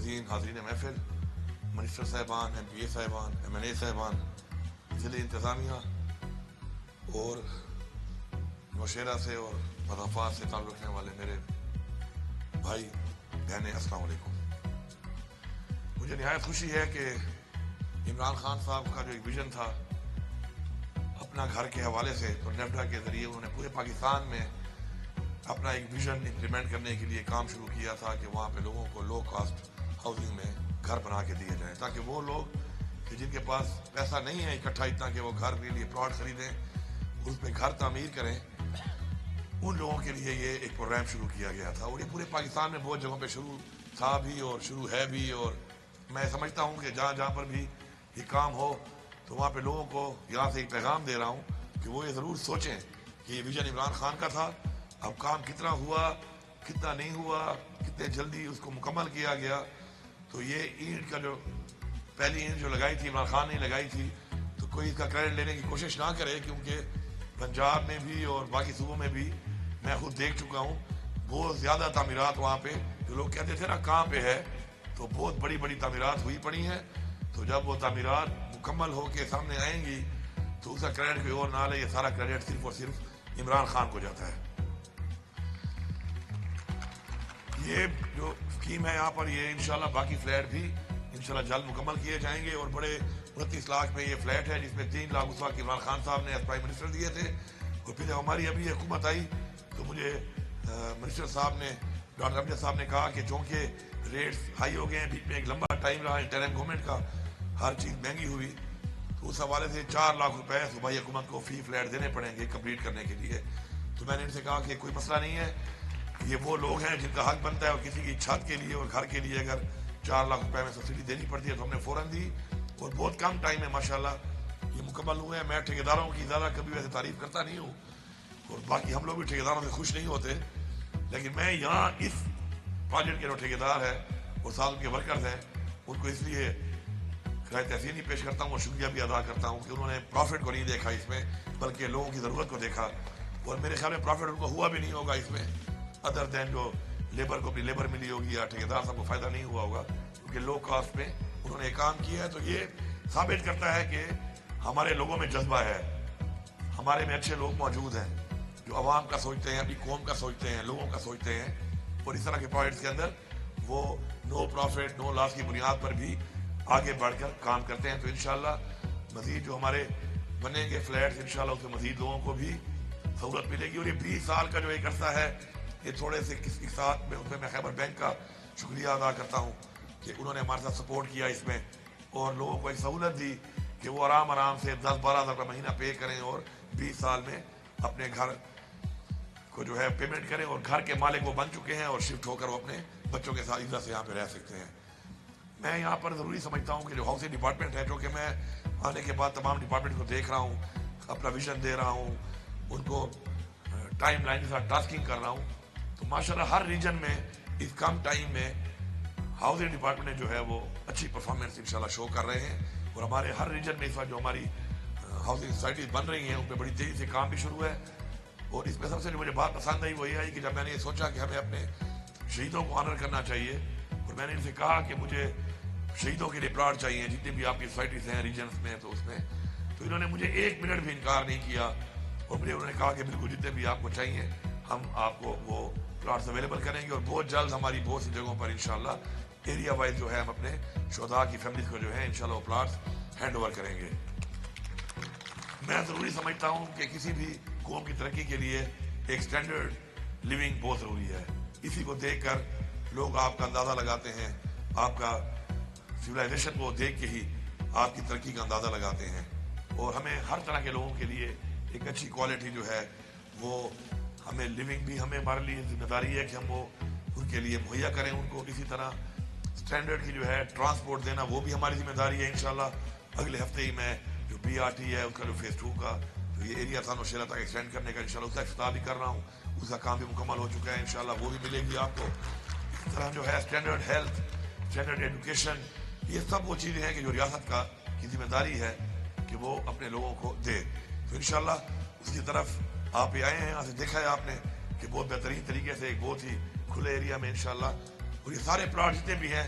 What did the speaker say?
عزیز حاضرین محفل، منسٹر صاحبان، ایم پی اے صاحبان، ایم این اے صاحبان، ضلع انتظامیہ اور نوشہرہ سے اور مضافات سے تعلق رکھنے والے میرے بھائی بہنیں، السلام علیکم۔ مجھے نہایت خوشی ہے کہ عمران خان صاحب کا جو ایک ویژن تھا اپنا گھر کے حوالے سے، تو نیفڈا کے ذریعے انہوں نے پورے پاکستان میں اپنا ایک ویژن امپلیمنٹ کرنے کے لیے کام شروع کیا تھا کہ وہاں پہ لوگوں کو لو کاسٹ ہاؤسنگ میں گھر بنا کے دیے جائیں، تاکہ وہ لوگ کہ جن کے پاس پیسہ نہیں ہے اکٹھا اتنا کہ وہ گھر کے لیے پلاٹ خریدیں، اس میں گھر تعمیر کریں، ان لوگوں کے لیے یہ ایک پروگرام شروع کیا گیا تھا۔ اور یہ پورے پاکستان میں بہت جگہوں پہ شروع تھا بھی اور شروع ہے بھی، اور میں سمجھتا ہوں کہ جہاں جہاں پر بھی یہ کام ہو تو وہاں پہ لوگوں کو یہاں سے ایک پیغام دے رہا ہوں کہ وہ یہ ضرور سوچیں کہ یہ ویژن عمران خان کا تھا، اب کام کتنا ہوا، کتنا نہیں ہوا، کتنے جلدی اس کو مکمل کیا گیا۔ تو یہ اینٹ کا جو پہلی اینٹ جو لگائی تھی عمران خان نے لگائی تھی، تو کوئی اس کا کریڈٹ لینے کی کوشش نہ کرے، کیونکہ پنجاب میں بھی اور باقی صوبوں میں بھی میں خود دیکھ چکا ہوں بہت زیادہ تعمیرات وہاں پہ، جو لوگ کہتے تھے نا کہاں پہ ہے، تو بہت بڑی بڑی تعمیرات ہوئی پڑی ہیں۔ تو جب وہ تعمیرات مکمل ہو کے سامنے آئیں گی تو اس کا کریڈٹ کوئی اور نہ لے، یہ سارا کریڈٹ صرف اور صرف عمران خان کو جاتا ہے۔ یہ جو اسکیم ہے یہاں پر، یہ انشاءاللہ باقی فلیٹ بھی انشاءاللہ جلد مکمل کیے جائیں گے، اور بڑے 29 لاکھ میں یہ فلیٹ ہے، جس میں 3 لاکھ اس وقت عمران خان صاحب نے ایز پرائم منسٹر دیے تھے، اور پھر جب ہماری ابھی حکومت آئی تو مجھے منسٹر صاحب نے، ڈاکٹر امجد صاحب نے کہا کہ چونکہ ریٹس ہائی ہو گئے ہیں، بیچ میں ایک لمبا ٹائم رہا انٹرم گورنمنٹ کا، ہر چیز مہنگی ہوئی، تو اس حوالے سے 4 لاکھ روپے صوبائی حکومت کو فی فلیٹ دینے پڑیں گے کمپلیٹ کرنے کے لیے۔ تو میں نے ان سے کہا کہ کوئی مسئلہ نہیں ہے، یہ وہ لوگ ہیں جن کا حق بنتا ہے، اور کسی کی چھت کے لیے اور گھر کے لیے اگر 4 لاکھ روپے میں سبسڈی دینی پڑتی ہے تو ہم نے فوراً دی، اور بہت کم ٹائم میں ماشاءاللہ یہ مکمل ہوئے ہیں۔ میں ٹھیکیداروں کی زیادہ کبھی ویسے تعریف کرتا نہیں ہوں، اور باقی ہم لوگ بھی ٹھیکیداروں سے خوش نہیں ہوتے، لیکن میں یہاں اس پروجیکٹ کے جو ٹھیکیدار ہیں اور ساتھ ان کے ورکرز ہیں، ان کو اس لیے خراج تحسین پیش کرتا ہوں اور شکریہ بھی ادا کرتا ہوں کہ انہوں نے پروفٹ کو نہیں دیکھا اس میں، بلکہ لوگوں کی ضرورت کو دیکھا، اور میرے خیال میں پروفٹ ان کو ہوا بھی نہیں ہوگا اس میں، ادر دین جو لیبر کو اپنی لیبر ملی ہوگی یا ٹھیکیدار صاحب کو فائدہ نہیں ہوا ہوگا، کیونکہ لو کاسٹ میں انہوں نے کام کیا ہے۔ تو یہ ثابت کرتا ہے کہ ہمارے لوگوں میں جذبہ ہے، ہمارے میں اچھے لوگ موجود ہیں جو عوام کا سوچتے ہیں، اپنی قوم کا سوچتے ہیں، لوگوں کا سوچتے ہیں، اور اس طرح کے پروجیکٹس کے اندر وہ نو پروفٹ نو لاس کی بنیاد پر بھی آگے بڑھ کر کام کرتے ہیں۔ تو انشاءاللہ مزید جو ہمارے بنیں گے فلیٹس، انشاءاللہ اس میں مزید لوگوں کو بھی سہولت ملے گی۔ اور یہ 20 سال کا جو ایک عرصہ ہے، یہ تھوڑے سے کس کے ساتھ میں اس میں خیبر بینک کا شکریہ ادا کرتا ہوں کہ انہوں نے ہمارے ساتھ سپورٹ کیا اس میں، اور لوگوں کو ایک سہولت دی کہ وہ آرام سے 10-12 ہزار روپے مہینہ پے کریں اور 20 سال میں اپنے گھر کو جو ہے پیمنٹ کریں، اور گھر کے مالک وہ بن چکے ہیں، اور شفٹ ہو کر وہ اپنے بچوں کے ساتھ عزت سے یہاں پہ رہ سکتے ہیں۔ میں یہاں پر ضروری سمجھتا ہوں کہ جو ہاؤسنگ ڈپارٹمنٹ ہے، جو کہ میں آنے کے بعد تمام ڈپارٹمنٹ کو دیکھ رہا ہوں، اپنا ویژن دے رہا ہوں، ان کو ٹائم لائن کے ساتھ ٹاسکنگ کر رہا ہوں، تو ماشاءاللہ ہر ریجن میں اس کم ٹائم میں ہاؤسنگ ڈپارٹمنٹ جو ہے وہ اچھی پرفارمنس انشاءاللہ شو کر رہے ہیں، اور ہمارے ہر ریجن میں اس وقت جو ہماری ہاؤسنگ سوسائٹیز بن رہی ہیں ان پہ بڑی تیزی سے کام بھی شروع ہے۔ اور اس میں سب سے جو مجھے بات پسند آئی وہ یہ آئی کہ جب میں نے یہ سوچا کہ ہمیں اپنے شہیدوں کو آنر کرنا چاہیے، اور میں نے ان سے کہا کہ مجھے شہیدوں کے لیے پلاٹ چاہیے جتنی بھی آپ کی سوسائٹیز ہیں ریجنس میں، تو اس میں تو انہوں نے مجھے 1 منٹ بھی انکار نہیں کیا، اور مجھے انہوں نے کہا کہ بالکل جتنے بھی آپ کو چاہیے ہم آپ کو وہ پلاٹس اویلیبل کریں گے، اور بہت جلد ہماری بہت سی جگہوں پر انشاءاللہ ایریا وائز جو ہے ہم اپنے شہداء کی فیملیز کو جو ہے انشاءاللہ وہ پلاٹس ہینڈ اوور کریں گے۔ میں ضروری سمجھتا ہوں کہ کسی بھی قوم کی ترقی کے لیے ایک سٹینڈرڈ لیونگ بہت ضروری ہے، اسی کو دیکھ کر لوگ آپ کا اندازہ لگاتے ہیں، آپ کا سویلائزیشن کو دیکھ کے ہی آپ کی ترقی کا اندازہ لگاتے ہیں، اور ہمیں ہر طرح کے لوگوں کے لیے ایک اچھی کوالٹی جو ہے وہ ہمیں لیونگ بھی ہمارے لیے ذمہ داری ہے کہ ہم وہ ان کے لیے مہیا کریں ان کو، اسی طرح سٹینڈرڈ کی جو ہے ٹرانسپورٹ دینا وہ بھی ہماری ذمہ داری ہے۔ انشاءاللہ اگلے ہفتے ہی میں جو BRT ہے اس کا جو فیز 2 کا جو یہ ایریا تھا نوشہرہ تک ایکسٹینڈ کرنے کا انشاءاللہ اس کا افتتاح بھی کر رہا ہوں، اس کا کام بھی مکمل ہو چکا ہے، انشاءاللہ وہ بھی ملے گی آپ کو۔ اس طرح جو ہے سٹینڈرڈ ہیلتھ، سٹینڈرڈ ایجوکیشن، یہ سب وہ چیزیں ہیں کہ جو ریاست کی ذمہ داری ہے کہ وہ اپنے لوگوں کو دے۔ تو انشاءاللہ اس کی طرف آپ یہ آئے ہیں، یہاں سے دیکھا ہے آپ نے کہ بہت بہترین طریقے سے ایک بہت ہی کھلے ایریا میں انشاءاللہ، اور یہ سارے پلاٹ جتنے بھی ہیں